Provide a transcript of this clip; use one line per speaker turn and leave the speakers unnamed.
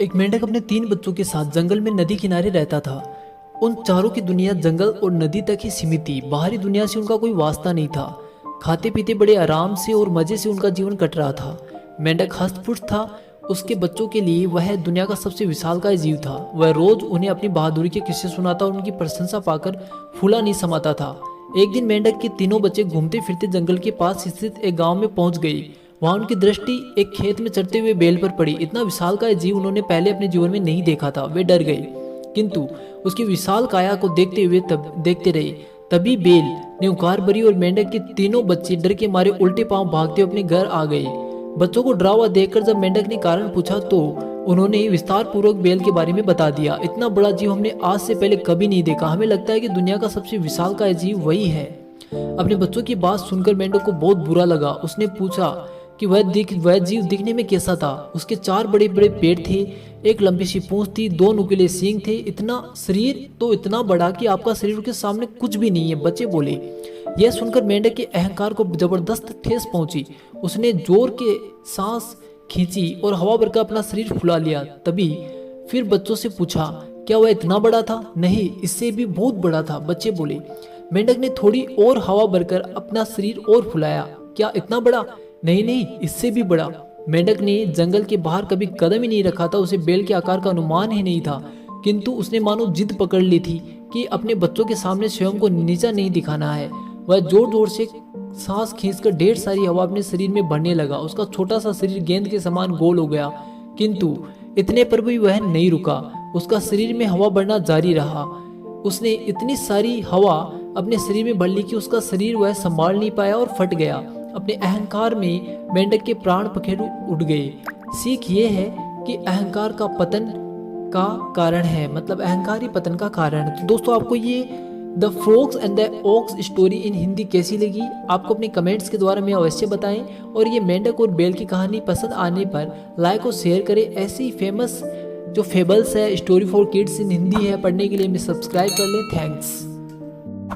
एक मेंढक अपने 3 बच्चों के साथ जंगल में नदी किनारे रहता था। उन चारों की दुनिया जंगल और नदी तक ही सीमित थी। बाहरी दुनिया से उनका कोई वास्ता नहीं था। खाते पीते बड़े आराम से और मजे से उनका जीवन कट रहा था। मेंढक हष्ट-पुष्ट था। उसके बच्चों के लिए वह दुनिया का सबसे विशालकाय जीव था। वह रोज उन्हें अपनी बहादुरी के किस्से सुनाता और उनकी प्रशंसा पाकर फूला नहीं समाता था। एक दिन मेंढक के तीनों बच्चे घूमते फिरते जंगल के पास स्थित एक गांव में पहुंच गए। वहां उनकी दृष्टि एक खेत में चरते हुए बेल पर पड़ी। इतना विशालकाय जीव उन्होंने पहले अपने जीवन में नहीं देखा था। वे डर गए, किंतु उसकी विशाल काया को देखते हुए देखते रहे। तभी बेल ने उंकार भरी और मेंढक के तीनों बच्चे डर के मारे उल्टे पांव भागते हुए अपने घर आ गए। बच्चों को डरा हुआ देखकर जब मेंढक ने कारण पूछा तो उन्होंने विस्तार पूर्वक बेल के बारे में बता दिया। इतना बड़ा जीव हमने आज से पहले कभी नहीं देखा। हमें लगता है कि दुनिया का सबसे विशालकाय जीव वही है। अपने बच्चों की बात सुनकर मेंढक को बहुत बुरा लगा। उसने पूछा कि वह जीव दिखने में कैसा था। उसके 4 बड़े बड़े पेट थे, एक लंबी सी पूंछ थी, 2 नुकीले सींग थे। इतना शरीर तो इतना बड़ा कि आपका शरीर के सामने कुछ भी नहीं है, बच्चे बोले। यह सुनकर मेंढक के अहंकार को जबरदस्त ठेस पहुंची। उसने जोर के सांस खींची और हवा भरकर अपना शरीर फुला लिया। तभी फिर बच्चों से पूछा, क्या वह इतना बड़ा था? नहीं, इससे भी बहुत बड़ा था, बच्चे बोले। मेंढक ने थोड़ी और हवा भरकर अपना शरीर और फुलाया। क्या इतना बड़ा? नहीं नहीं, इससे भी बड़ा। मेंढक ने जंगल के बाहर कभी कदम ही नहीं रखा था। उसे बेल के आकार का अनुमान ही नहीं था, किंतु उसने मानो जिद पकड़ ली थी कि अपने बच्चों के सामने स्वयं को नीचा नहीं दिखाना है। वह जोर जोर से सांस खींचकर ढेर सारी हवा अपने शरीर में भरने लगा। उसका छोटा सा शरीर गेंद के समान गोल हो गया, किंतु इतने पर भी वह नहीं रुका। उसका शरीर में हवा भरना जारी रहा। उसने इतनी सारी हवा अपने शरीर में भर ली कि उसका शरीर वह संभाल नहीं पाया और फट गया। अपने अहंकार में मेंढक के प्राण पखेरु उड़ गए। सीख ये है कि अहंकार का पतन का कारण है, मतलब अहंकार ही पतन का कारण है। तो दोस्तों, आपको ये the frogs and the ox story in Hindi कैसी लगी? आपको अपने कमेंट्स के द्वारा में अवश्य बताएं। और ये मेंढक और बेल की कहानी पसंद आने पर लाइक और शेयर करें। ऐसी फेमस जो फेबल्स है, story for kids in Hindi है, पढ़ने के लिए हमें सब्सक्राइब कर लें। थैंक्स।